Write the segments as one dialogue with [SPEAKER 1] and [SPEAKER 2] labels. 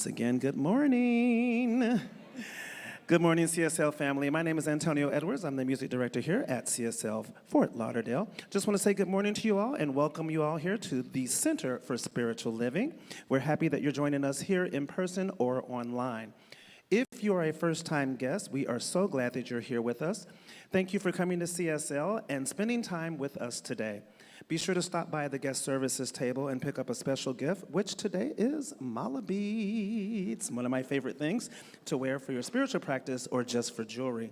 [SPEAKER 1] again, good morning. Good morning, CSL family. My name is Antonio Edwards. I'm the music director here at CSL Fort Lauderdale. Just want to say good morning to you all and welcome you all here to the Center for Spiritual Living. We're happy that you're joining us here in person or online. If you are a first-time guest, we are so glad that you're here with us. Thank you for coming to CSL and spending time with us today. Be sure to stop by the guest services table and pick up a special gift, which today is mala beads, one of my favorite things to wear for your spiritual practice or just for jewelry.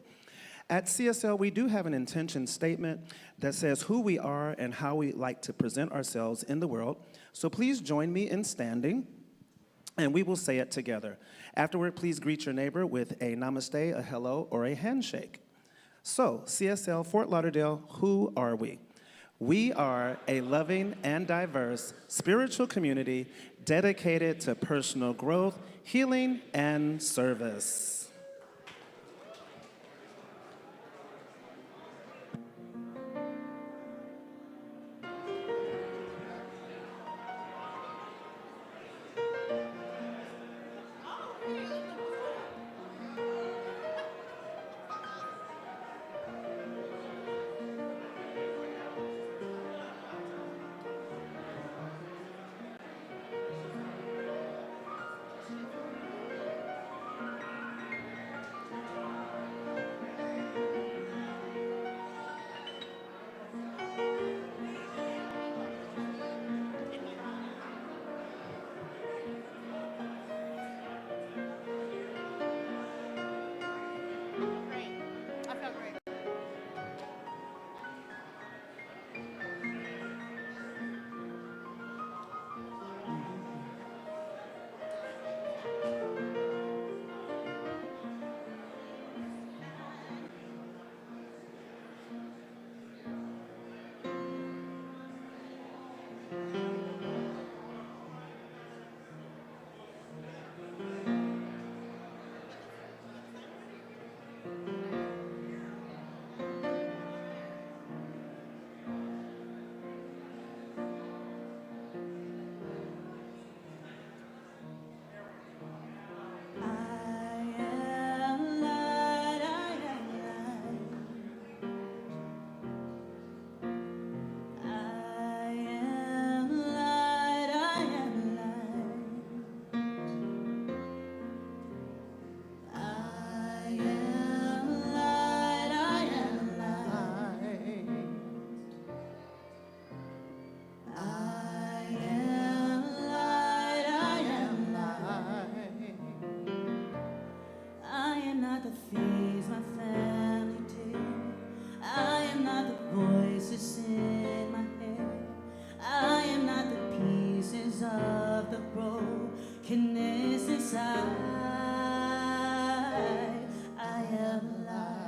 [SPEAKER 1] At CSL, we do have an intention statement that says who we are and how we like to present ourselves in the world. So please join me in standing, and we will say it together. Afterward, please greet your neighbor with a namaste, a hello, or a handshake. So, CSL Fort Lauderdale, who are we? We are a loving and diverse spiritual community dedicated to personal growth, healing, and service.
[SPEAKER 2] I am light.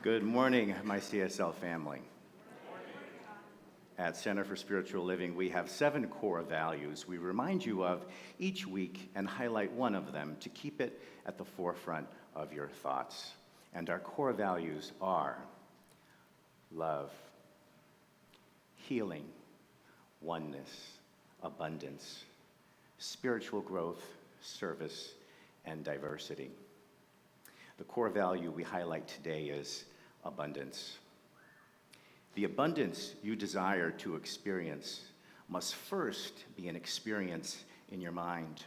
[SPEAKER 2] Good morning, my CSL family. At Center for Spiritual Living, we have 7 core values we remind you of each week and highlight one of them to keep it at the forefront of your thoughts. And our core values are love, healing, oneness, abundance, spiritual growth, service, and diversity. The core value we highlight today is abundance. The abundance you desire to experience must first be an experience in your mind.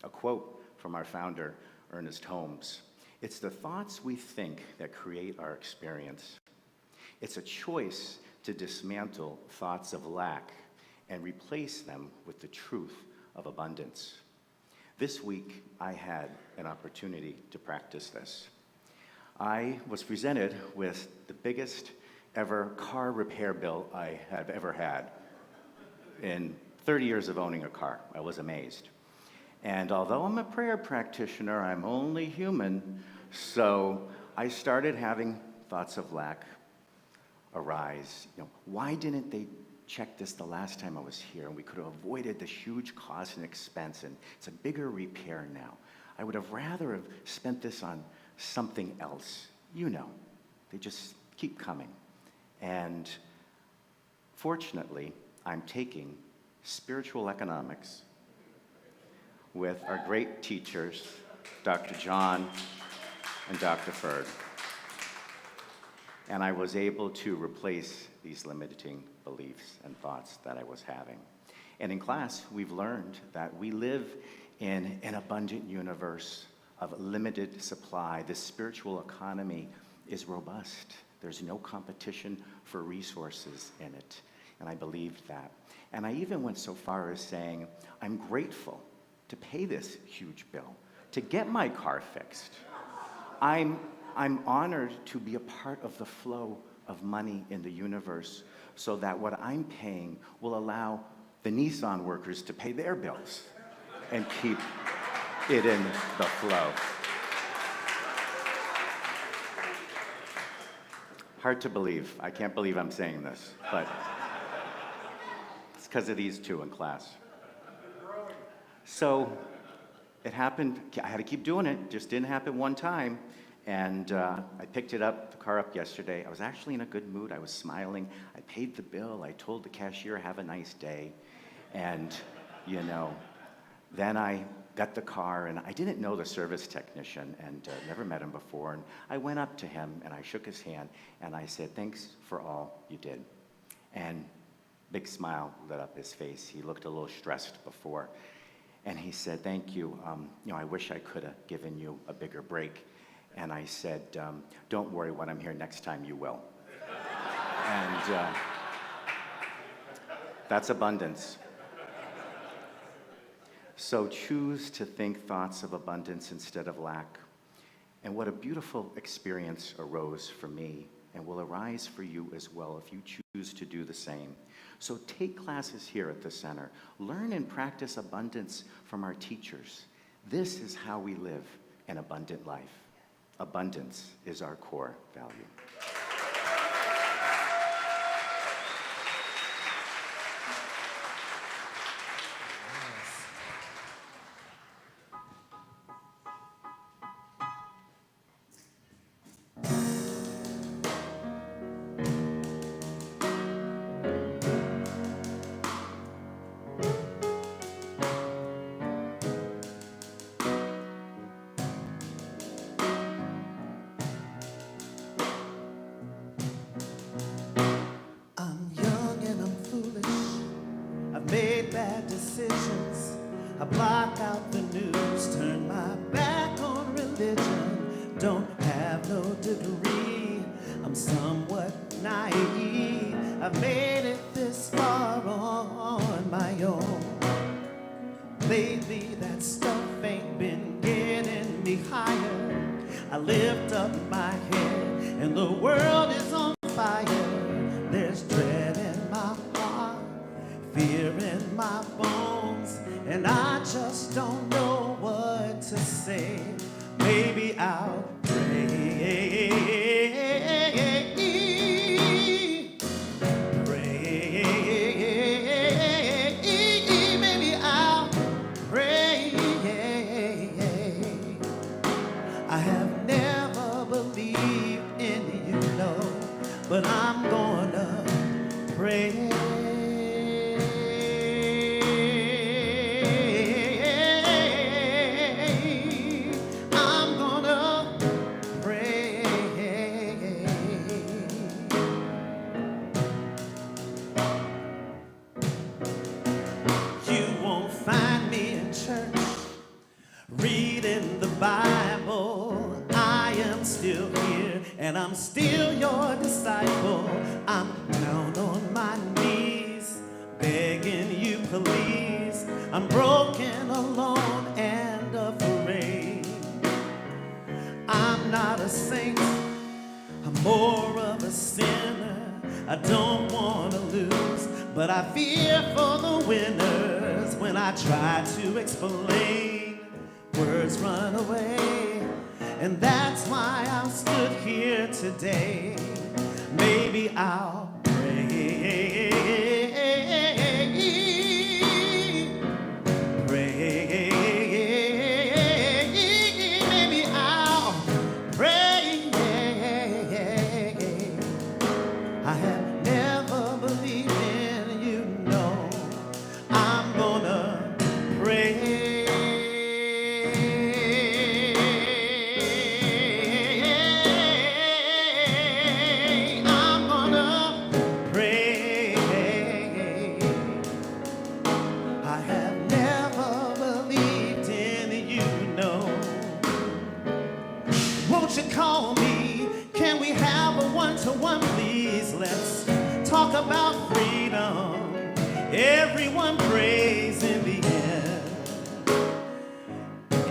[SPEAKER 2] A quote from our founder, Ernest Holmes: "It's the thoughts we think that create our experience. It's a choice to dismantle thoughts of lack and replace them with the truth of abundance." This week, I had an opportunity to practice this. I was presented with the biggest ever car repair bill I have ever had. In 30 years of owning a car, I was amazed. And although I'm a prayer practitioner, I'm only human, so I started having thoughts of lack arise. Why didn't they check this the last time I was here? And we could have avoided this huge cost and expense, and it's a bigger repair now. I would have rather have spent this on something else. They just keep coming. And fortunately, I'm taking spiritual economics with our great teachers, Dr. John and Dr. Ferd. And I was able to replace these limiting beliefs and thoughts that I was having. And in class, we've learned that we live in an abundant universe of limited supply. The spiritual economy is robust. There's no competition for resources in it. And I believed that. And I even went so far as saying, I'm grateful to pay this huge bill, to get my car fixed. I'm honored to be a part of the flow of money in the universe so that what I'm paying will allow the Nissan workers to pay their bills and keep it in the flow. Hard to believe. I can't believe I'm saying this, but it's because of these two in class. So it happened. I had to keep doing it. Just didn't happen one time. And I picked the car up yesterday. I was actually in a good mood. I was smiling. I paid the bill. I told the cashier, have a nice day. And, then I got the car, and I didn't know the service technician and never met him before. And I went up to him, and I shook his hand, and I said, thanks for all you did. And big smile lit up his face. He looked a little stressed before. And he said, thank you. I wish I could have given you a bigger break. And I said, don't worry, when I'm here next time, you will. And that's abundance. So choose to think thoughts of abundance instead of lack. And what a beautiful experience arose for me and will arise for you as well if you choose to do the same. So take classes here at the center. Learn and practice abundance from our teachers. This is how we live an abundant life. Abundance is our core value.
[SPEAKER 1] Made bad decisions. I block out the news, turn my back on religion. Don't have no degree, I'm somewhat naive. I've made it this far on my own. Lately that stuff ain't been getting me higher. I lift up my head and the world is on fire. There's dread in my heart, fear in my bones, and I just don't know what to say. Maybe I'll pray. church, reading the Bible. I am still here, and I'm still your disciple. I'm down on my knees, begging you please. I'm broken, alone, and afraid. I'm not a saint, I'm more of a sinner. I don't want to lose, but I fear for the winners. When I try to explain, words run away, and that's why I'm stood here today. Maybe I'll pray, maybe I'll pray. I have never believed in you, no. I'm gonna pray. I'm gonna pray. I have never believed in you, no. Won't you call me? Can we have a one-to-one, please? Let's talk about freedom. Everyone prays in the end.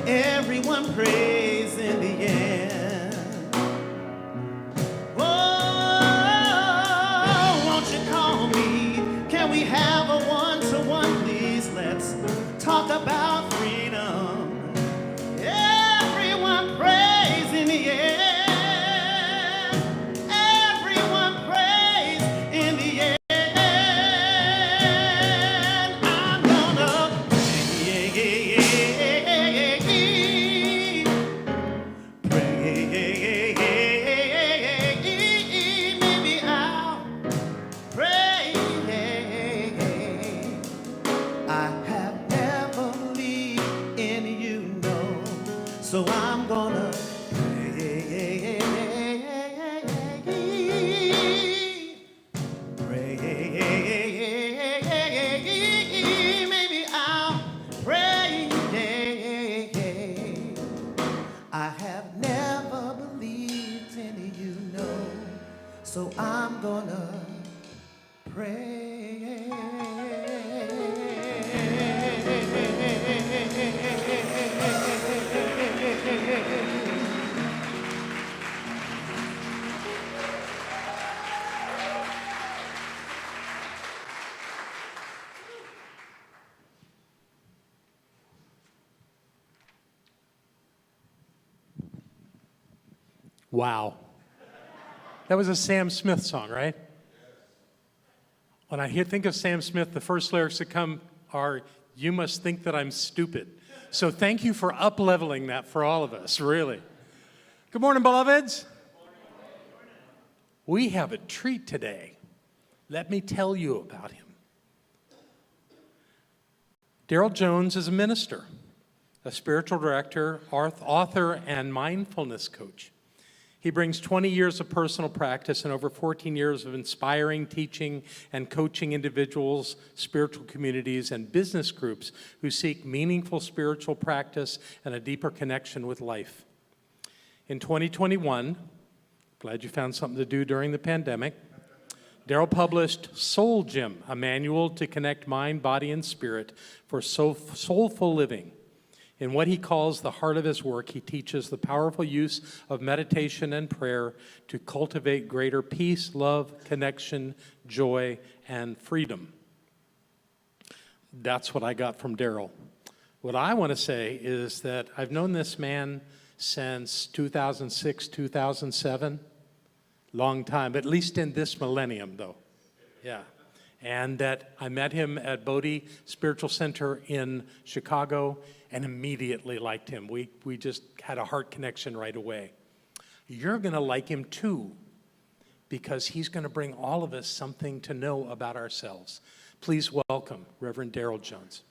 [SPEAKER 1] Everyone prays in the end. Oh, won't you call me? Can we have a one-to-one, please? Let's talk about freedom. Everyone prays in the end. Everyone prays in the end. I'm gonna pray. Maybe I'll pray. I have never believed in you, no. So I'm gonna pray. Maybe I'll pray. I have never believed in you, no. So I'm gonna pray.
[SPEAKER 3] Wow. That was a Sam Smith song, right? When I think of Sam Smith, the first lyrics that come are, "You must think that I'm stupid." So thank you for up-leveling that for all of us, really. Good morning, beloveds. We have a treat today. Let me tell you about him. Daryl Jones is a minister, a spiritual director, author, and mindfulness coach. He brings 20 years of personal practice and over 14 years of inspiring, teaching, and coaching individuals, spiritual communities, and business groups who seek meaningful spiritual practice and a deeper connection with life. In 2021, glad you found something to do during the pandemic, Daryl published Soul Gym, a manual to connect mind, body, and spirit for soulful living. In what he calls the heart of his work, he teaches the powerful use of meditation and prayer to cultivate greater peace, love, connection, joy, and freedom. That's what I got from Daryl. What I want to say is that I've known this man since 2006, 2007. Long time, at least in this millennium, though. Yeah. And that I met him at Bodhi Spiritual Center in Chicago and immediately liked him. We just had a heart connection right away. You're going to like him too, because he's going to bring all of us something to know about ourselves. Please welcome Reverend Daryl Jones.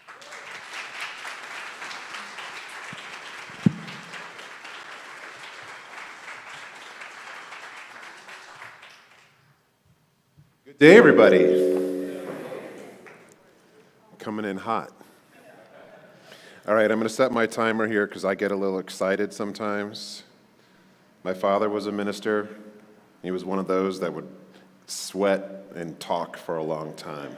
[SPEAKER 4] Good day, everybody. Coming in hot. All right, I'm going to set my timer here because I get a little excited sometimes. My father was a minister. He was one of those that would sweat and talk for a long time.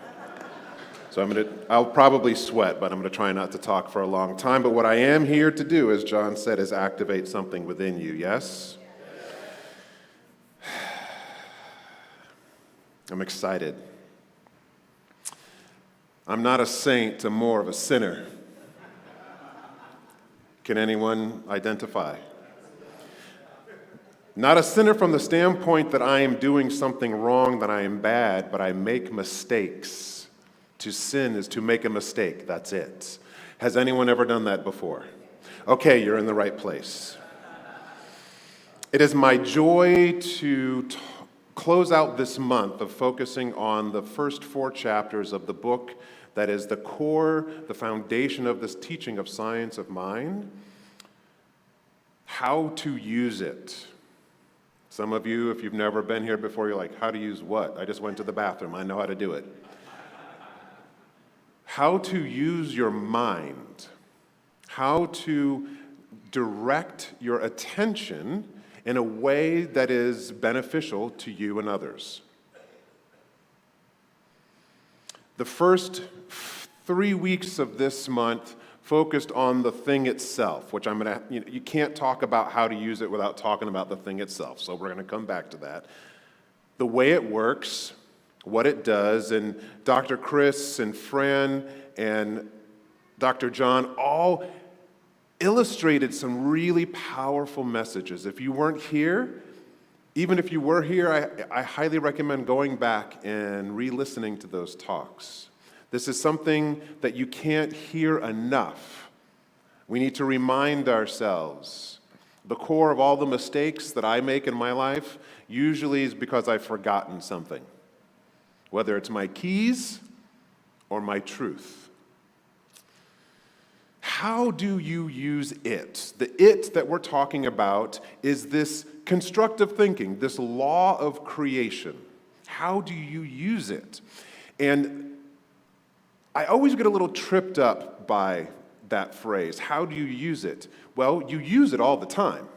[SPEAKER 4] So I'll probably sweat, but I'm going to try not to talk for a long time. But what I am here to do, as John said, is activate something within you, yes? I'm excited. I'm not a saint, I'm more of a sinner. Can anyone identify? Not a sinner from the standpoint that I am doing something wrong, that I am bad, but I make mistakes. To sin is to make a mistake, that's it. Has anyone ever done that before? Okay, you're in the right place. It is my joy to close out this month of focusing on the first 4 chapters of the book that is the core, the foundation of this teaching of Science of Mind, how to use it. Some of you, if you've never been here before, you're like, how to use what? I just went to the bathroom, I know how to do it. How to use your mind, how to direct your attention in a way that is beneficial to you and others. The first 3 weeks of this month focused on the thing itself, which you can't talk about how to use it without talking about the thing itself, so we're going to come back to that. The way it works, what it does, and Dr. Chris and Fran and Dr. John all illustrated some really powerful messages. If you weren't here, even if you were here, I highly recommend going back and re-listening to those talks. This is something that you can't hear enough. We need to remind ourselves. The core of all the mistakes that I make in my life usually is because I've forgotten something, whether it's my keys or my truth. How do you use it? The it that we're talking about is this constructive thinking, this law of creation. How do you use it? And I always get a little tripped up by that phrase. How do you use it? Well, you use it all the time.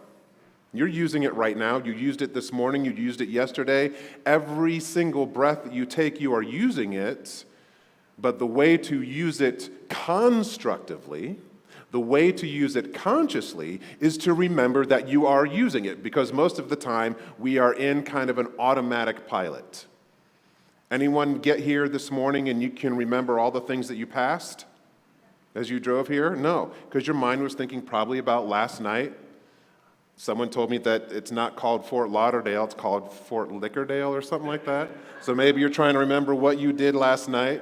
[SPEAKER 4] You're using it right now. You used it this morning. You used it yesterday. Every single breath that you take, you are using it. But the way to use it constructively, the way to use it consciously, is to remember that you are using it, because most of the time we are in kind of an automatic pilot. Anyone get here this morning and you can remember all the things that you passed as you drove here? No, because your mind was thinking probably about last night. Someone told me that it's not called Fort Lauderdale, it's called Fort Lickerdale or something like that. So maybe you're trying to remember what you did last night.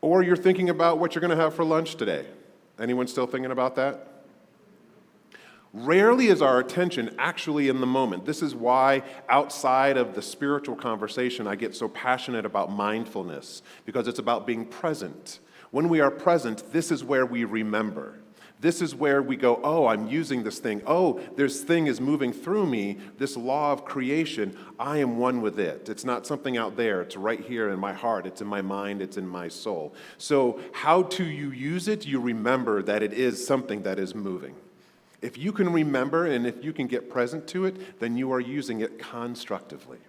[SPEAKER 4] Or you're thinking about what you're going to have for lunch today. Anyone still thinking about that? Rarely is our attention actually in the moment. This is why outside of the spiritual conversation, I get so passionate about mindfulness, because it's about being present. When we are present, this is where we remember. This is where we go, oh, I'm using this thing. Oh, this thing is moving through me. This law of creation, I am one with it. It's not something out there. It's right here in my heart. It's in my mind. It's in my soul. So how do you use it? You remember that it is something that is moving. If you can remember and if you can get present to it, then you are using it constructively.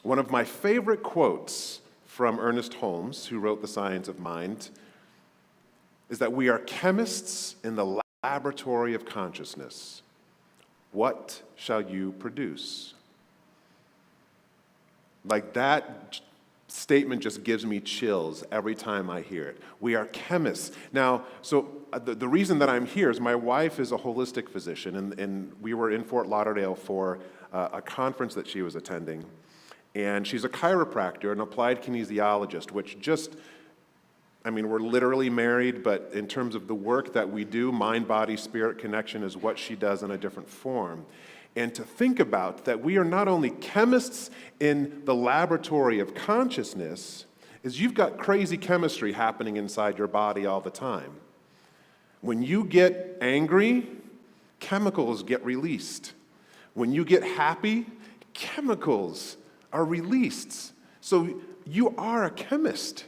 [SPEAKER 4] One of my favorite quotes from Ernest Holmes, who wrote The Science of Mind, is that we are chemists in the laboratory of consciousness. What shall you produce? Like that statement just gives me chills every time I hear it. We are chemists. Now, so the reason that I'm here is my wife is a holistic physician, and we were in Fort Lauderdale for a conference that she was attending. And she's a chiropractor, an applied kinesiologist, which just, we're literally married, but in terms of the work that we do, mind, body, spirit connection is what she does in a different form. And to think about that we are not only chemists in the laboratory of consciousness, is you've got crazy chemistry happening inside your body all the time. When you get angry, chemicals get released. When you get happy, chemicals are released. So you are a chemist.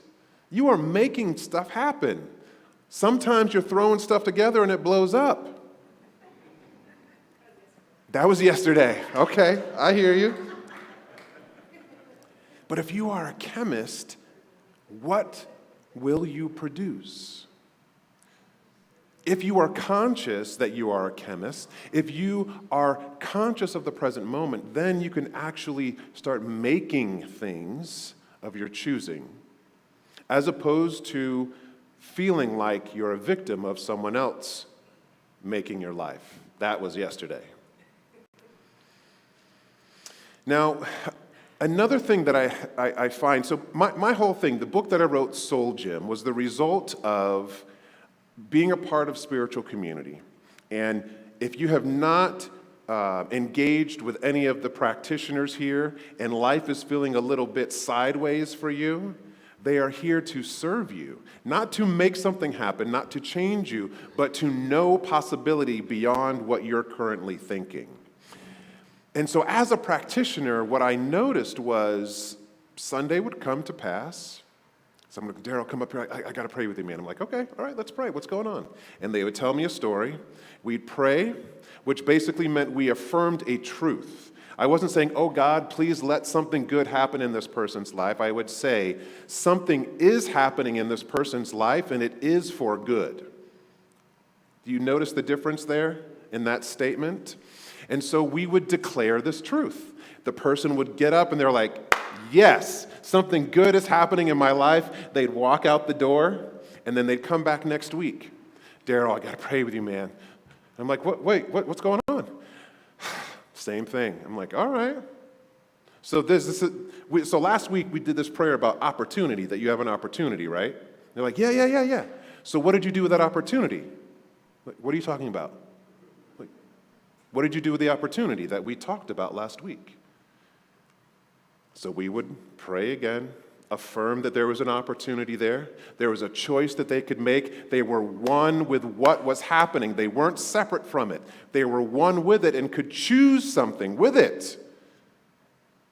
[SPEAKER 4] You are making stuff happen. Sometimes you're throwing stuff together and it blows up. That was yesterday. Okay, I hear you. But if you are a chemist, what will you produce? If you are conscious that you are a chemist, if you are conscious of the present moment, then you can actually start making things of your choosing, as opposed to feeling like you're a victim of someone else making your life. That was yesterday. Now, another thing that I find, so my whole thing, the book that I wrote, Soul Gym, was the result of being a part of spiritual community. And if you have not engaged with any of the practitioners here and life is feeling a little bit sideways for you, they are here to serve you, not to make something happen, not to change you, but to know possibility beyond what you're currently thinking. And so as a practitioner, what I noticed was Sunday would come to pass. Someone would, Daryl, come up here. I got to pray with you, man. I'm like, okay, all right, let's pray. What's going on? And they would tell me a story. We'd pray, which basically meant we affirmed a truth. I wasn't saying, oh, God, please let something good happen in this person's life. I would say, something is happening in this person's life, and it is for good. Do you notice the difference there in that statement? And so we would declare this truth. The person would get up and they're like, yes, something good is happening in my life. They'd walk out the door and then they'd come back next week. Daryl, I got to pray with you, man. I'm like, what's going on? Same thing. I'm like, all right. So so last week we did this prayer about opportunity, that you have an opportunity, right? They're like, yeah. So what did you do with that opportunity? Like, what are you talking about? What did you do with the opportunity that we talked about last week? So we would pray again, affirm that there was an opportunity there. There was a choice that they could make. They were one with what was happening. They weren't separate from it. They were one with it and could choose something with it.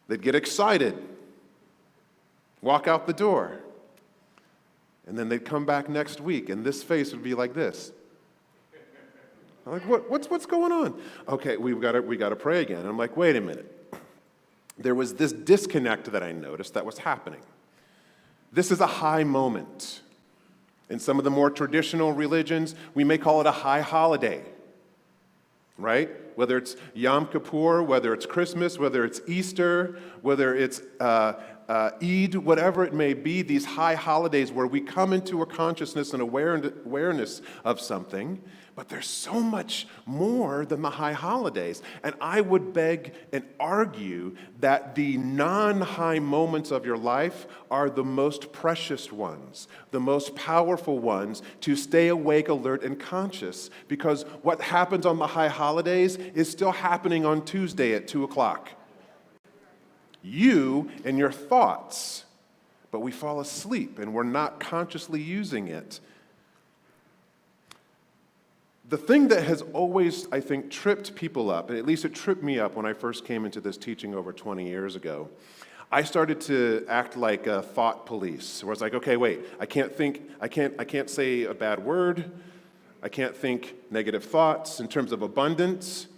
[SPEAKER 4] They'd get excited, walk out the door, and then they'd come back next week, and this face would be like this. I'm like, what's going on? Okay, we got to pray again. And I'm like, wait a minute. There was this disconnect that I noticed that was happening. This is a high moment. In some of the more traditional religions, we may call it a high holiday, right? Whether it's Yom Kippur, whether it's Christmas, whether it's Easter, whether it's Eid, whatever it may be, these high holidays where we come into a consciousness and awareness of something. But there's so much more than the high holidays. And I would beg and argue that the non-high moments of your life are the most precious ones, the most powerful ones to stay awake, alert, and conscious. Because what happens on the high holidays is still happening on Tuesday at 2 o'clock. You and your thoughts. But we fall asleep and we're not consciously using it. The thing that has always, I think, tripped people up, and at least it tripped me up when I first came into this teaching over 20 years ago, I started to act like a thought police, where it's like, okay, wait, I can't say a bad word, I can't think negative thoughts in terms of abundance.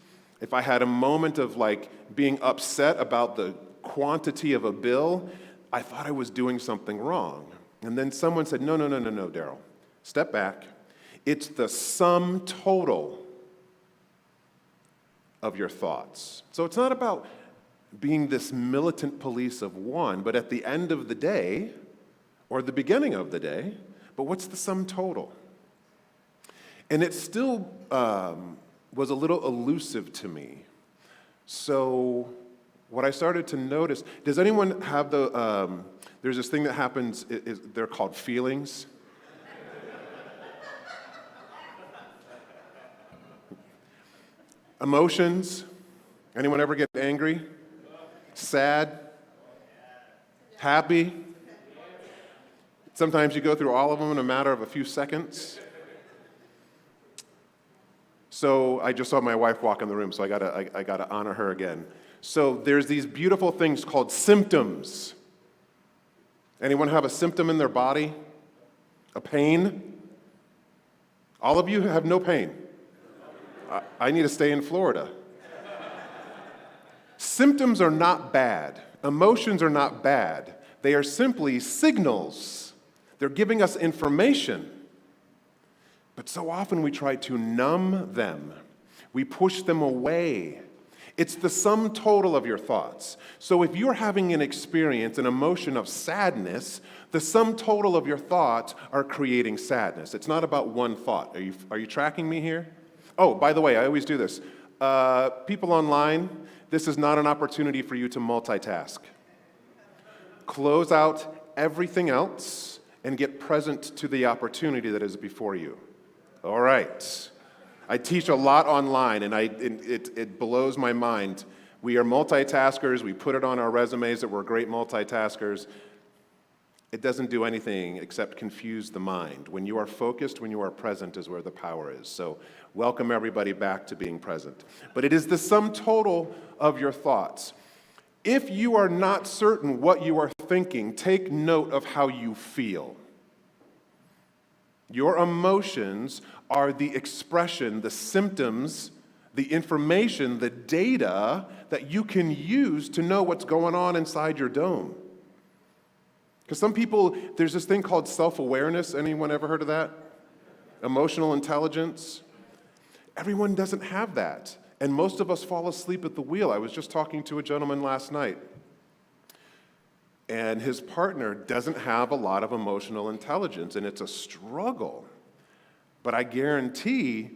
[SPEAKER 4] If I had a moment of like being upset about the quantity of a bill, I thought I was doing something wrong. And then someone said, no, Daryl, step back. It's the sum total of your thoughts. So it's not about being this militant police of one, but at the end of the day, or the beginning of the day, but what's the sum total? And it still was a little elusive to me. So what I started to notice, does anyone have there's this thing that happens, they're called feelings. Emotions. Anyone ever get angry? Sad? Happy? Sometimes you go through all of them in a matter of a few seconds. So I just saw my wife walk in the room, so I gotta honor her again. So there's these beautiful things called symptoms. Anyone have a symptom in their body? A pain? All of you have no pain. I need to stay in Florida. Symptoms are not bad. Emotions are not bad. They are simply signals. They're giving us information. But so often we try to numb them. We push them away. It's the sum total of your thoughts. So if you're having an experience, an emotion of sadness, the sum total of your thoughts are creating sadness. It's not about one thought. Are you tracking me here? Oh, by the way, I always do this. People online, this is not an opportunity for you to multitask. Close out everything else and get present to the opportunity that is before you. All right. I teach a lot online, and it blows my mind. We are multitaskers. We put it on our resumes that we're great multitaskers. It doesn't do anything except confuse the mind. When you are focused, when you are present is where the power is. So welcome everybody back to being present. But it is the sum total of your thoughts. If you are not certain what you are thinking, take note of how you feel. Your emotions are the expression, the symptoms, the information, the data that you can use to know what's going on inside your dome. Because some people, there's this thing called self-awareness. Anyone ever heard of that? Emotional intelligence. Everyone doesn't have that. And most of us fall asleep at the wheel. I was just talking to a gentleman last night. And his partner doesn't have a lot of emotional intelligence, and it's a struggle. But I guarantee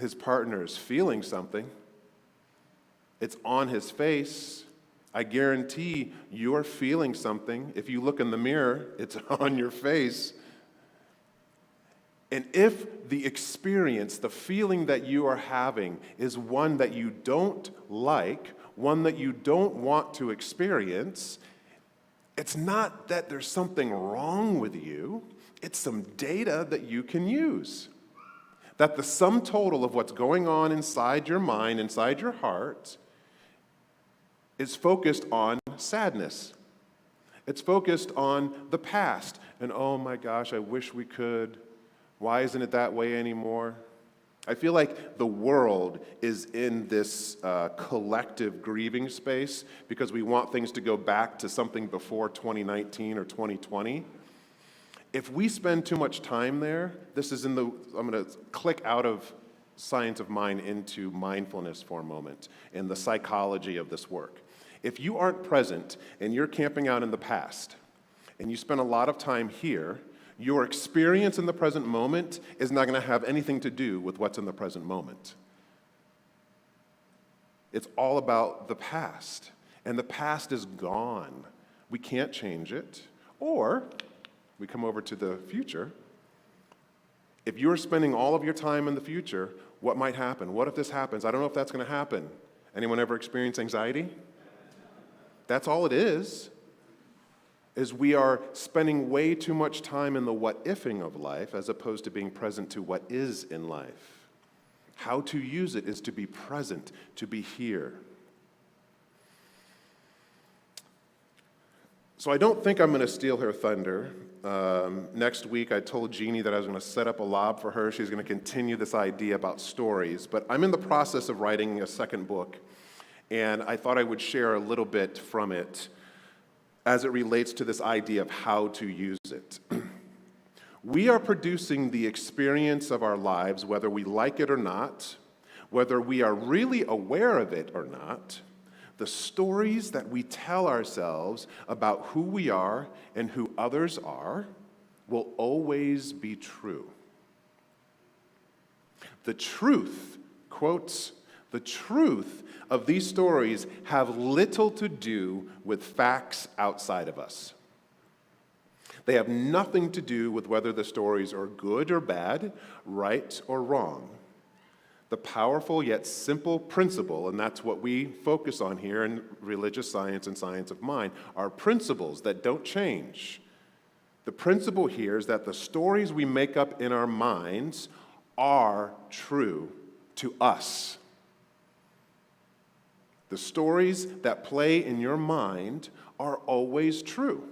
[SPEAKER 4] his partner is feeling something. It's on his face. I guarantee you're feeling something. If you look in the mirror, it's on your face. And if the experience, the feeling that you are having is one that you don't like, one that you don't want to experience, it's not that there's something wrong with you. It's some data that you can use. That the sum total of what's going on inside your mind, inside your heart, is focused on sadness. It's focused on the past. And oh my gosh, I wish we could. Why isn't it that way anymore? I feel like the world is in this collective grieving space because we want things to go back to something before 2019 or 2020. If we spend too much time there, I'm going to click out of science of mind into mindfulness for a moment and the psychology of this work. If you aren't present and you're camping out in the past and you spend a lot of time here, your experience in the present moment is not going to have anything to do with what's in the present moment. It's all about the past, and the past is gone. We can't change it. Or we come over to the future. If you're spending all of your time in the future, what might happen? What if this happens? I don't know if that's going to happen. Anyone ever experience anxiety? That's all it is we are spending way too much time in the what-ifing of life as opposed to being present to what is in life. How to use it is to be present, to be here. So I don't think I'm going to steal her thunder. Next week, I told Jeannie that I was going to set up a lob for her. She's going to continue this idea about stories. But I'm in the process of writing a second book, and I thought I would share a little bit from it as it relates to this idea of how to use it. We are producing the experience of our lives, whether we like it or not, whether we are really aware of it or not. The stories that we tell ourselves about who we are and who others are will always be true. The truth, quotes, the truth of these stories have little to do with facts outside of us. They have nothing to do with whether the stories are good or bad, right or wrong. The powerful yet simple principle, and that's what we focus on here in religious science and science of mind, are principles that don't change. The principle here is that the stories we make up in our minds are true to us. The stories that play in your mind are always true.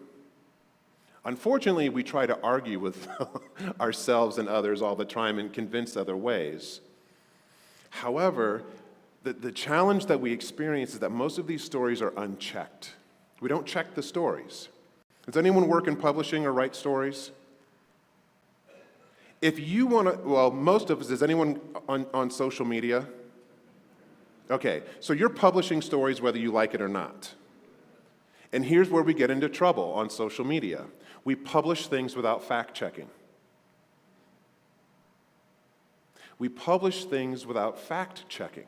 [SPEAKER 4] Unfortunately, we try to argue with ourselves and others all the time and convince other ways. However, the challenge that we experience is that most of these stories are unchecked. We don't check the stories. Does anyone work in publishing or write stories? If you want to, well, most of us, is anyone on social media? Okay, so you're publishing stories whether you like it or not. And here's where we get into trouble on social media. We publish things without fact-checking. We publish things without fact-checking.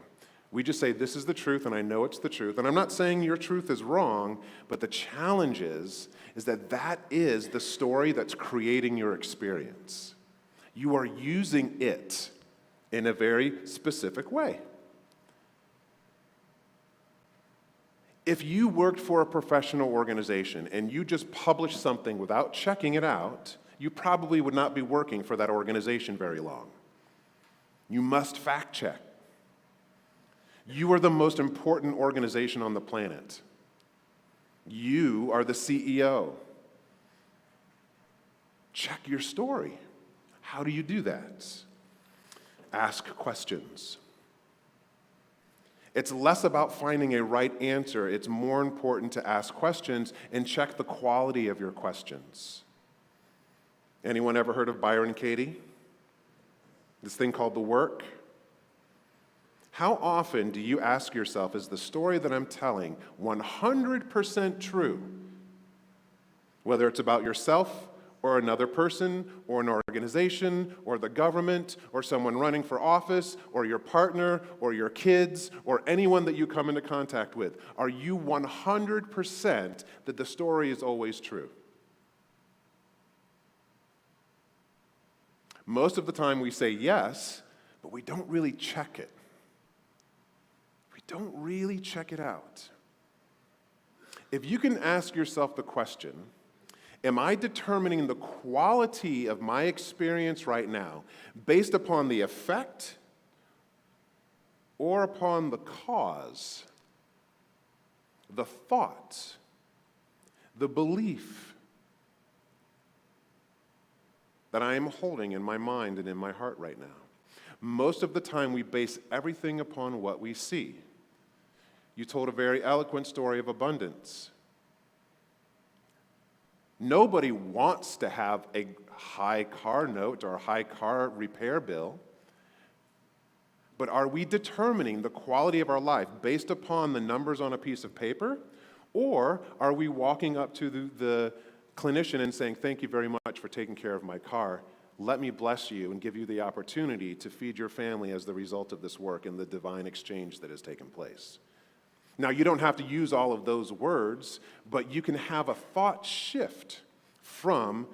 [SPEAKER 4] We just say, this is the truth, and I know it's the truth. And I'm not saying your truth is wrong, but the challenge is that that is the story that's creating your experience. You are using it in a very specific way. If you worked for a professional organization and you just published something without checking it out, you probably would not be working for that organization very long. You must fact check. You are the most important organization on the planet. You are the CEO. Check your story. How do you do that? Ask questions. It's less about finding a right answer. It's more important to ask questions and check the quality of your questions. Anyone ever heard of Byron Katie? This thing called The Work? How often do you ask yourself, is the story that I'm telling 100% true? Whether it's about yourself or another person or an organization or the government or someone running for office or your partner or your kids or anyone that you come into contact with. Are you 100% that the story is always true? Most of the time we say yes, but we don't really check it. We don't really check it out. If you can ask yourself the question, am I determining the quality of my experience right now based upon the effect or upon the cause, the thought, the belief that I am holding in my mind and in my heart right now? Most of the time we base everything upon what we see. You told a very eloquent story of abundance. Nobody wants to have a high car note or a high car repair bill. But are we determining the quality of our life based upon the numbers on a piece of paper? Or are we walking up to the clinician and saying, thank you very much for taking care of my car. Let me bless you and give you the opportunity to feed your family as the result of this work and the divine exchange that has taken place. Now, you don't have to use all of those words, but you can have a thought shift from,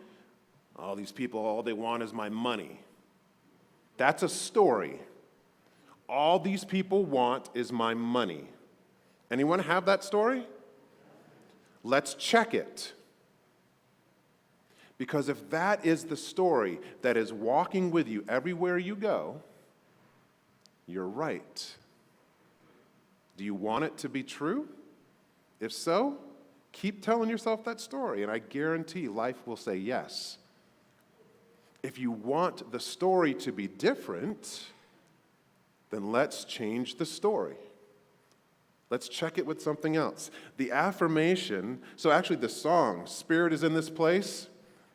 [SPEAKER 4] all these people, all they want is my money. That's a story. All these people want is my money. Anyone have that story? Let's check it. Because if that is the story that is walking with you everywhere you go, you're right. Do you want it to be true? If so, keep telling yourself that story, and I guarantee life will say yes. If you want the story to be different, then let's change the story. Let's check it with something else. The affirmation, so actually the song, Spirit is in this place,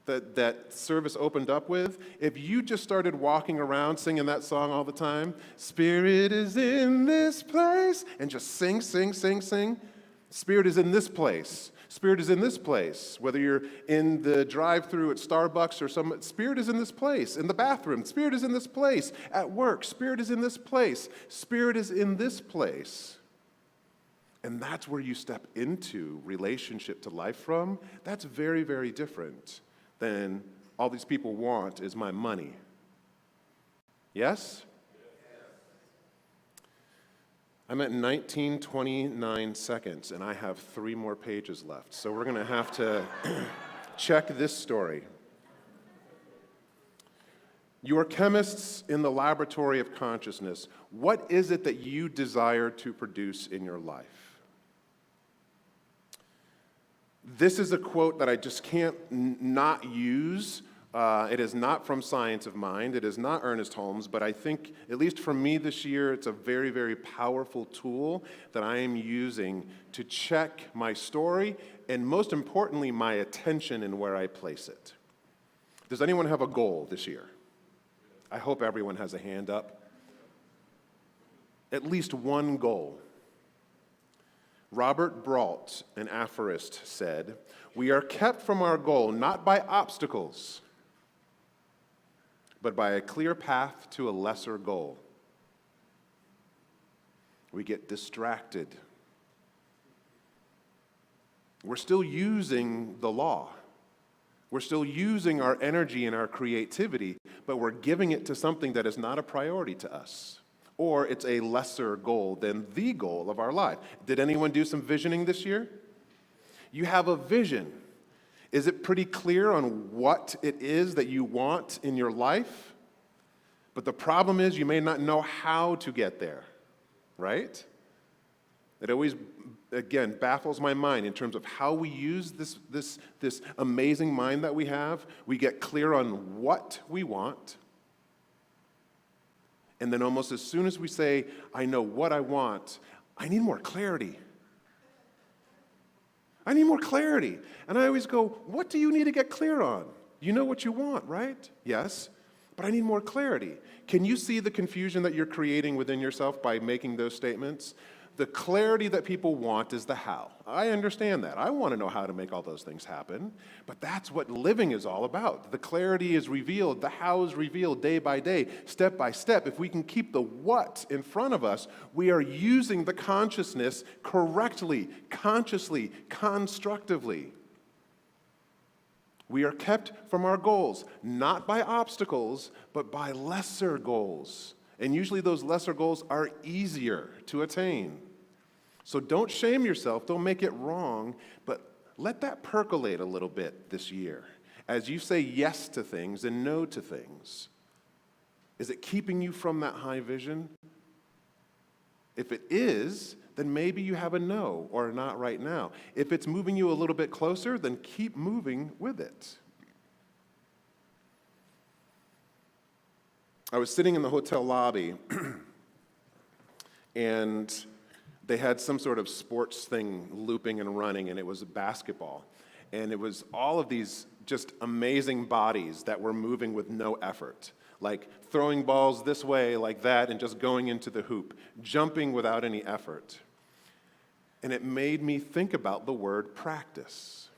[SPEAKER 4] that service opened up with, if you just started walking around singing that song all the time, Spirit is in this place, and just sing, sing, sing, sing, Spirit is in this place. Spirit is in this place. Whether you're in the drive-thru at Starbucks or some, Spirit is in this place. In the bathroom, Spirit is in this place. At work, Spirit is in this place. Spirit is in this place. And that's where you step into relationship to life from. That's very, very different than all these people want is my money. Yes? I'm at 19:29 seconds, and I have 3 more pages left. So we're going to have to check this story. You are chemists in the laboratory of consciousness. What is it that you desire to produce in your life? This is a quote that I just can't not use. It is not from Science of Mind. It is not Ernest Holmes, but I think, at least for me this year, it's a very, very powerful tool that I am using to check my story and, most importantly, my attention and where I place it. Does anyone have a goal this year? I hope everyone has a hand up. At least one goal. Robert Brault, an aphorist, said, "We are kept from our goal not by obstacles, but by a clear path to a lesser goal." We get distracted. We're still using the law. We're still using our energy and our creativity, but we're giving it to something that is not a priority to us. Or it's a lesser goal than the goal of our life. Did anyone do some visioning this year? You have a vision. Is it pretty clear on what it is that you want in your life? But the problem is you may not know how to get there, right? It always, again, baffles my mind in terms of how we use this amazing mind that we have. We get clear on what we want. And then almost as soon as we say, I know what I want, I need more clarity. I need more clarity. And I always go, what do you need to get clear on? You know what you want, right? Yes, but I need more clarity. Can you see the confusion that you're creating within yourself by making those statements? The clarity that people want is the how. I understand that. I want to know how to make all those things happen, but that's what living is all about. The clarity is revealed, the how is revealed day by day, step by step. If we can keep the what in front of us, we are using the consciousness correctly, consciously, constructively. We are kept from our goals, not by obstacles, but by lesser goals. And usually those lesser goals are easier to attain. So don't shame yourself, don't make it wrong, but let that percolate a little bit this year as you say yes to things and no to things. Is it keeping you from that high vision? If it is, then maybe you have a no or a not right now. If it's moving you a little bit closer, then keep moving with it. I was sitting in the hotel lobby, and they had some sort of sports thing looping and running, and it was basketball. And it was all of these just amazing bodies that were moving with no effort, like throwing balls this way, like that, and just going into the hoop, jumping without any effort. And it made me think about the word practice.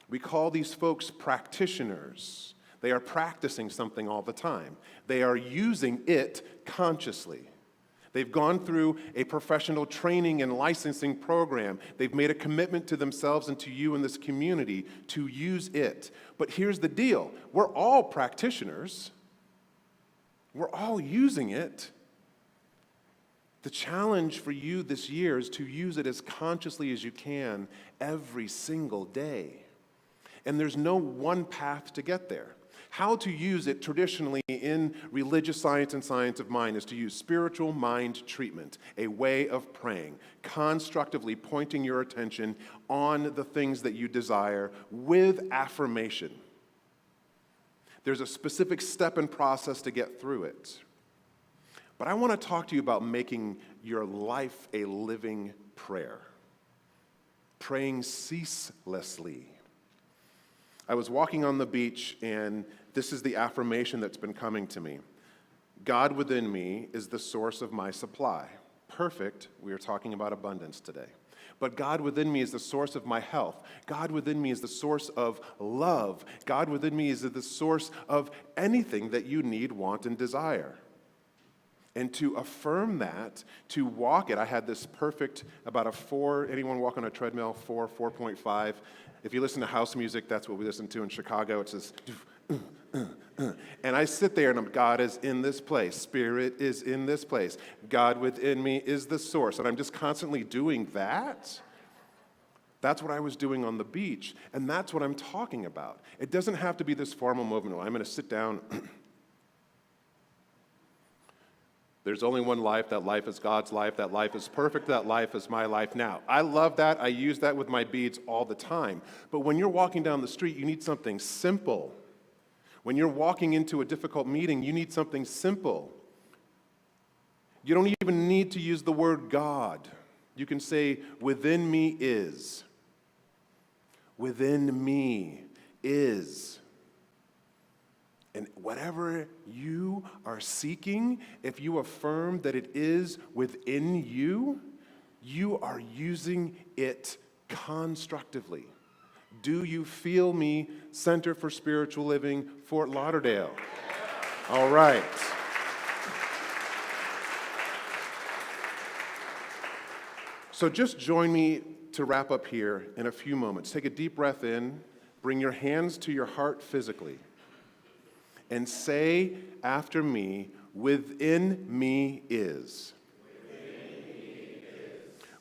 [SPEAKER 4] We call these folks practitioners. They are practicing something all the time. They are using it consciously. They've gone through a professional training and licensing program. They've made a commitment to themselves and to you in this community to use it. But here's the deal. We're all practitioners. We're all using it. The challenge for you this year is to use it as consciously as you can every single day. And there's no one path to get there. How to use it traditionally in religious science and science of mind is to use spiritual mind treatment, a way of praying, constructively pointing your attention on the things that you desire with affirmation. There's a specific step and process to get through it. But I want to talk to you about making your life a living prayer, praying ceaselessly. I was walking on the beach, and this is the affirmation that's been coming to me. God within me is the source of my supply. Perfect. We are talking about abundance today. But God within me is the source of my health. God within me is the source of love. God within me is the source of anything that you need, want, and desire. And to affirm that, to walk it, I had this perfect, about a 4, anyone walk on a treadmill, 4.5. If you listen to house music, that's what we listen to in Chicago. It says, and I sit there and God is in this place. Spirit is in this place. God within me is the source. And I'm just constantly doing that. That's what I was doing on the beach. And that's what I'm talking about. It doesn't have to be this formal movement. I'm going to sit down. There's only one life. That life is God's life. That life is perfect. That life is my life now. I love that. I use that with my beads all the time. But when you're walking down the street, you need something simple. When you're walking into a difficult meeting, you need something simple. You don't even need to use the word God. You can say, within me is. Within me is. And whatever you are seeking, if you affirm that it is within you, you are using it constructively. Do you feel me, Center for Spiritual Living, Fort Lauderdale? All right. So just join me to wrap up here in a few moments. Take a deep breath in, bring your hands to your heart physically, and say after me, within me is.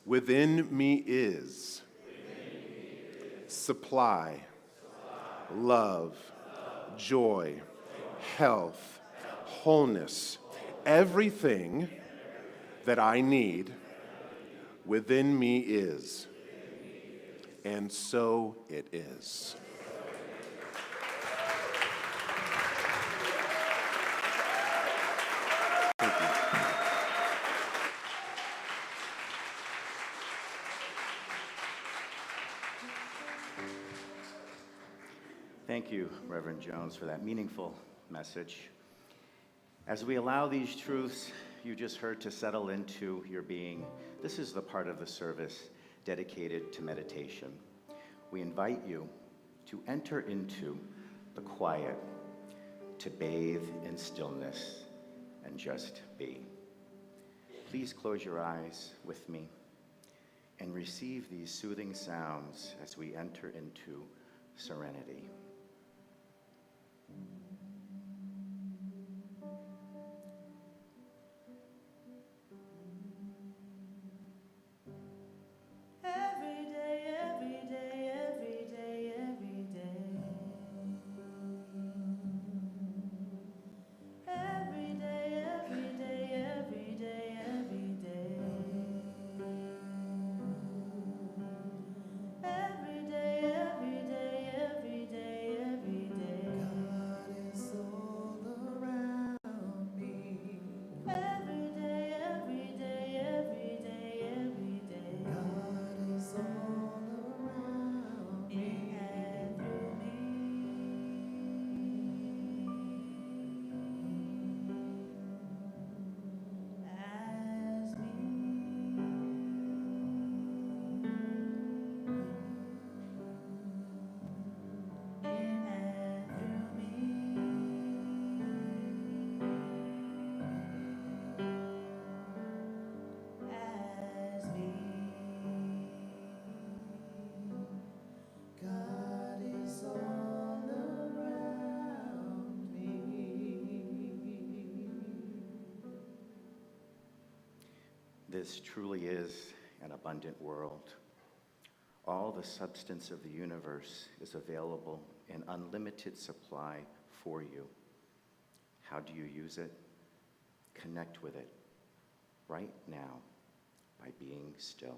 [SPEAKER 4] Within me is. Supply, love, joy, health, wholeness, everything that I need within me is. And so it is.
[SPEAKER 2] Thank you, Reverend Jones, for that meaningful message. As we allow these truths you just heard to settle into your being, this is the part of the service dedicated to meditation. We invite you to enter into the quiet, to bathe in stillness and just be. Please close your eyes with me and receive these soothing sounds as we enter into serenity. This truly is an abundant world. All the substance of the universe is available in unlimited supply for you. How do you use it? Connect with it right now by being still.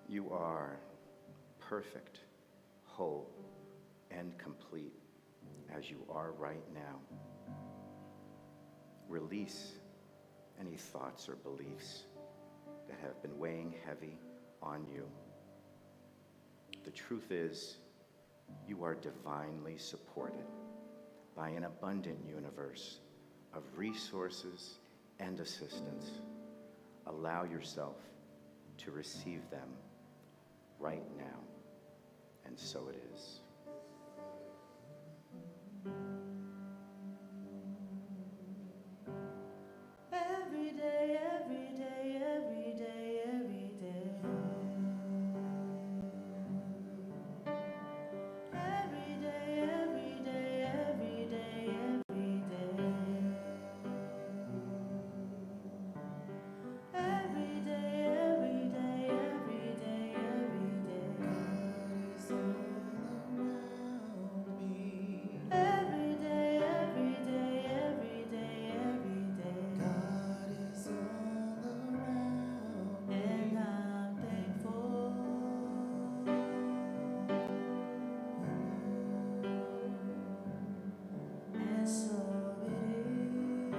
[SPEAKER 2] You are perfect, whole, and complete as you are right now. Release any thoughts or beliefs that have been weighing heavy on you. The truth is, you are divinely supported by an abundant universe of resources and assistance. Allow yourself to receive them right now, and so it is.
[SPEAKER 5] Every day, every day, every day, every day. Every day, every day, every day, every day. Every day, every day, every day, every day. God is all around me. Every day, every day, every day, every day. God is all around me. And I'm thankful. And so it is.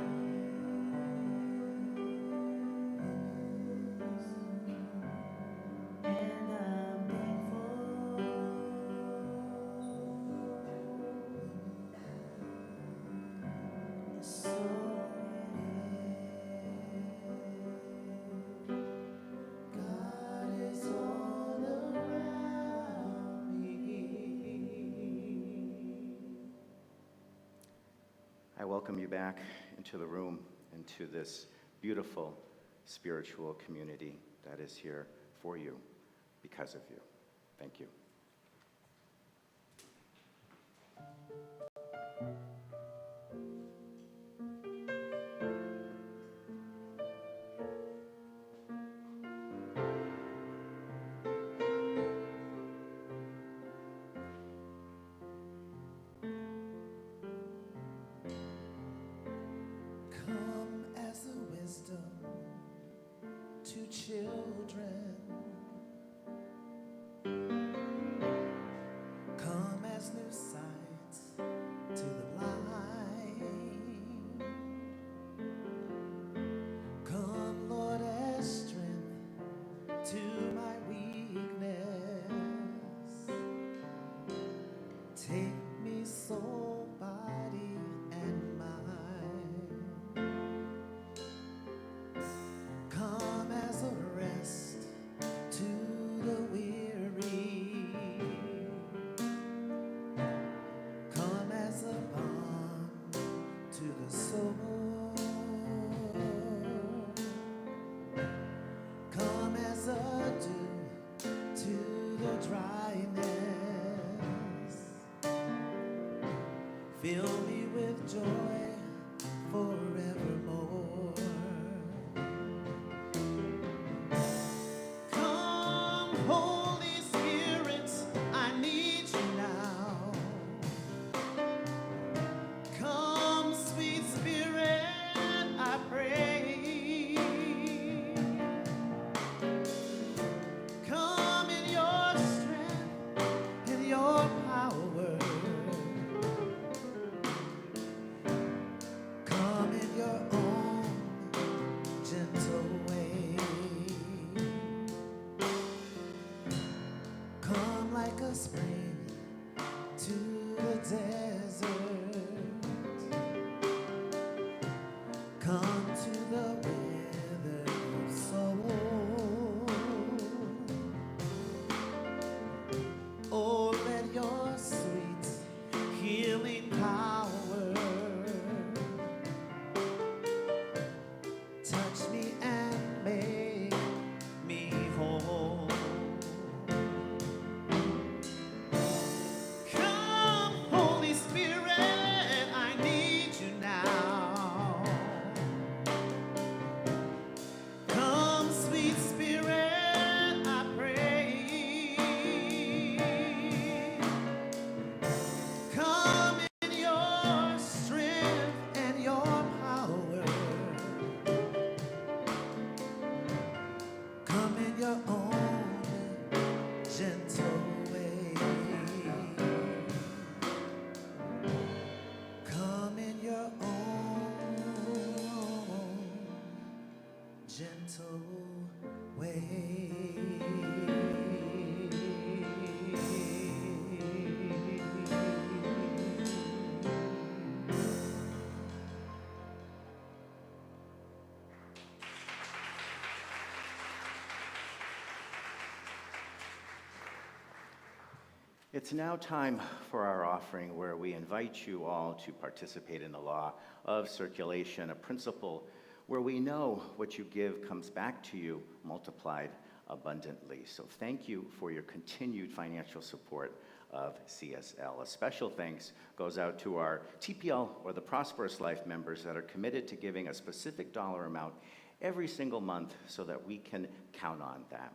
[SPEAKER 5] And I'm thankful. And so it is. God is all around me.
[SPEAKER 2] I welcome you back into the room, into this beautiful spiritual community that is here for you, because of you. Thank you.
[SPEAKER 5] Come as a wisdom to children. Come as new sights to the blind. Come, Lord, as strength to my weakness. Take me soul, body, and mind. Come as a rest to the weary. Come as a balm to the soul. Come as a dew to the dryness. Fill me with joy forevermore. Come, Holy Spirit, I need you now. Come, sweet Spirit, I pray. Come in your strength, in your power. Come in your own gentle way. Come like a spring to the desert. Come to the withered soul. Oh, let your sweet healing power touch me and make me whole. Come, Holy
[SPEAKER 2] It's now time for our offering where we invite you all to participate in the law of circulation, a principle where we know what you give comes back to you multiplied abundantly. So thank you for your continued financial support of CSL. A special thanks goes out to our TPL or the Prosperous Life members that are committed to giving a specific dollar amount every single month so that we can count on that.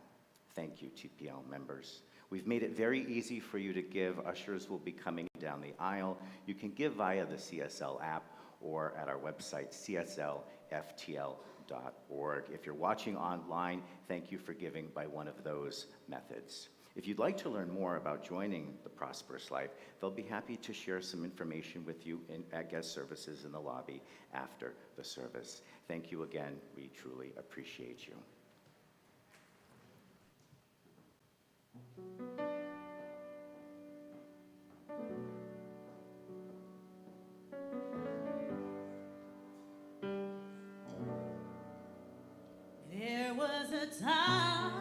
[SPEAKER 2] Thank you, TPL members. We've made it very easy for you to give. Ushers will be coming down the aisle. You can give via the CSL app or at our website, cslftl.org. If you're watching online, thank you for giving by one of those methods. If you'd like to learn more about joining the Prosperous Life, they'll be happy to share some information with you at guest services in the lobby after the service. Thank you again. We truly appreciate you.
[SPEAKER 5] There was a time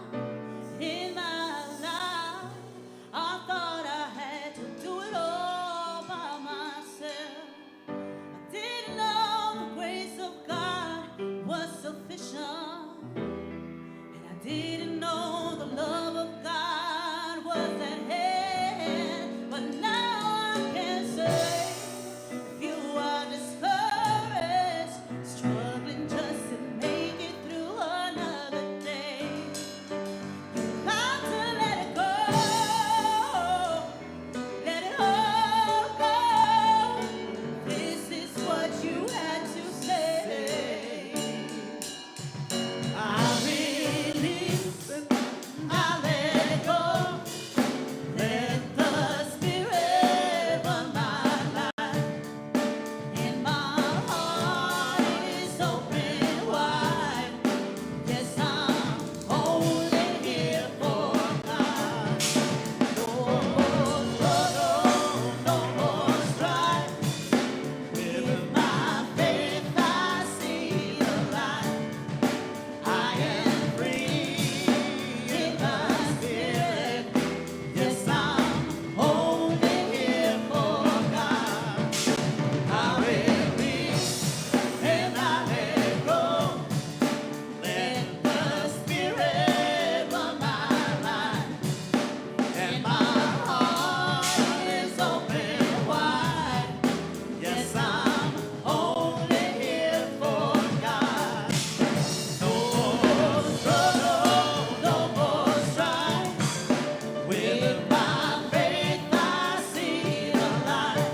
[SPEAKER 5] in my life I thought I had to do it all by myself. I didn't know the grace of God was sufficient, and I didn't know the love of God was at hand. But now I can say, if you are discouraged, struggling just to make it through another day, you got to let it go, let it all go. This is what you had to say. I release, I let go, let the Spirit run my life, and my heart is open wide. Yes, I'm only here for God. No more struggle, no more strife. With my faith, I see the light. I am free in the Spirit. Yes, I'm only here for God. I release and I let go. Let the Spirit run my life, and my heart is open wide. Yes, I'm only here for God. No more struggle, no more strife. With my faith, I see the light.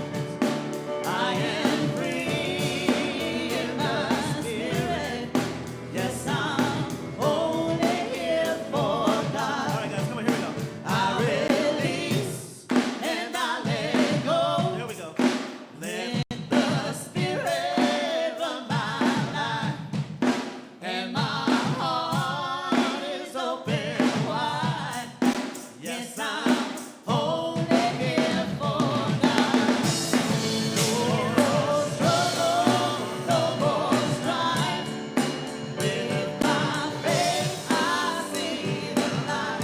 [SPEAKER 5] I am free in the Spirit. Yes, I'm only here for God. All right, guys, come on, here we go. I release and I let go. There we go. Let the Spirit run my life, and my heart is open wide. Yes, I'm only here for God. No more struggle, no more strife. With my faith, I see the light.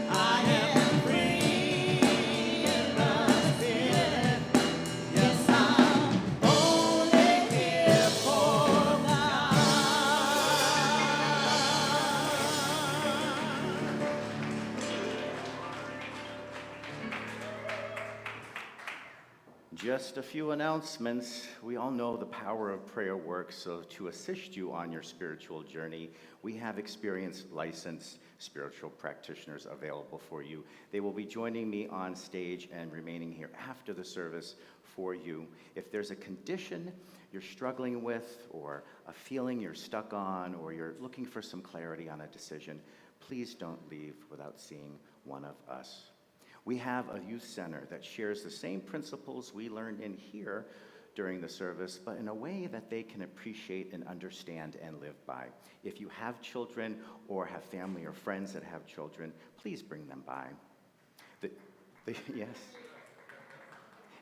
[SPEAKER 5] I am free in the Spirit. Yes, I'm only here for God.
[SPEAKER 2] Just a few announcements. We all know the power of prayer works, so to assist you on your spiritual journey, we have experienced, licensed spiritual practitioners available for you. They will be joining me on stage and remaining here after the service for you. If there's a condition you're struggling with, or a feeling you're stuck on, or you're looking for some clarity on a decision, please don't leave without seeing one of us. We have a youth center that shares the same principles we learned in here during the service, but in a way that they can appreciate and understand and live by. If you have children or have family or friends that have children, please bring them by. Yes.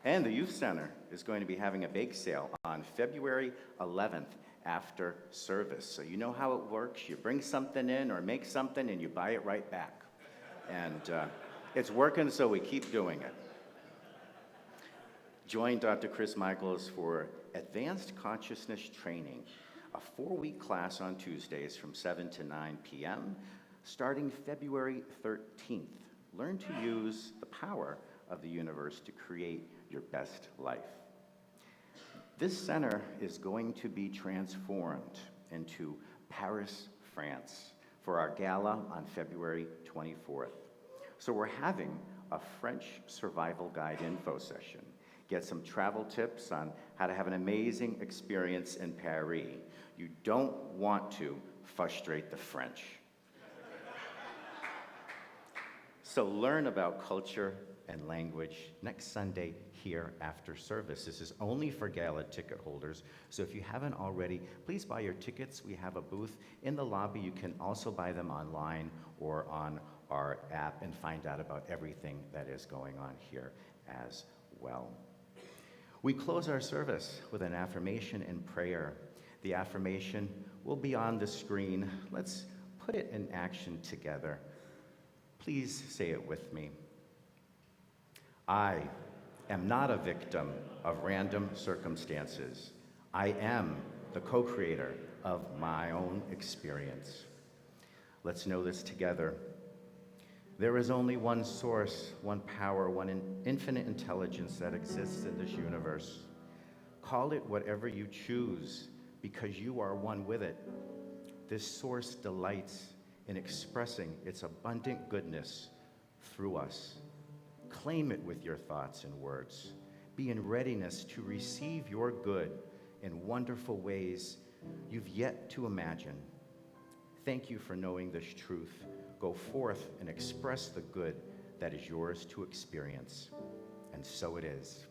[SPEAKER 2] And the youth center is going to be having a bake sale on February 11th after service. So you know how it works. You bring something in or make something and you buy it right back. And It's working, so we keep doing it. Join Dr. Chris Michaels for Advanced Consciousness Training, a 4-week class on Tuesdays from 7 to 9 p.m., starting February 13th. Learn to use the power of the universe to create your best life. This center is going to be transformed into Paris, France, for our gala on February 24th. So we're having a French survival guide info session. Get some travel tips on how to have an amazing experience in Paris. You don't want to frustrate the French. So learn about culture and language next Sunday here after service. This is only for gala ticket holders, so if you haven't already, please buy your tickets. We have a booth in the lobby. You can also buy them online or on our app and find out about everything that is going on here as well. We close our service with an affirmation and prayer. The affirmation will be on the screen. Let's put it in action together. Please say it with me. I am not a victim of random circumstances. I am the co-creator of my own experience. Let's know this together. There is only one source, one power, one infinite intelligence that exists in this universe. Call it whatever you choose, because you are one with it. This source delights in expressing its abundant goodness through us. Claim it with your thoughts and words. Be in readiness to receive your good in wonderful ways you've yet to imagine. Thank you for knowing this truth. Go forth and express the good that is yours to experience. And so it is.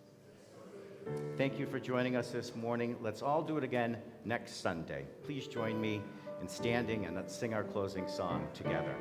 [SPEAKER 2] Thank you for joining us this morning. Let's all do it again next Sunday. Please join me in standing and let's sing our closing song together.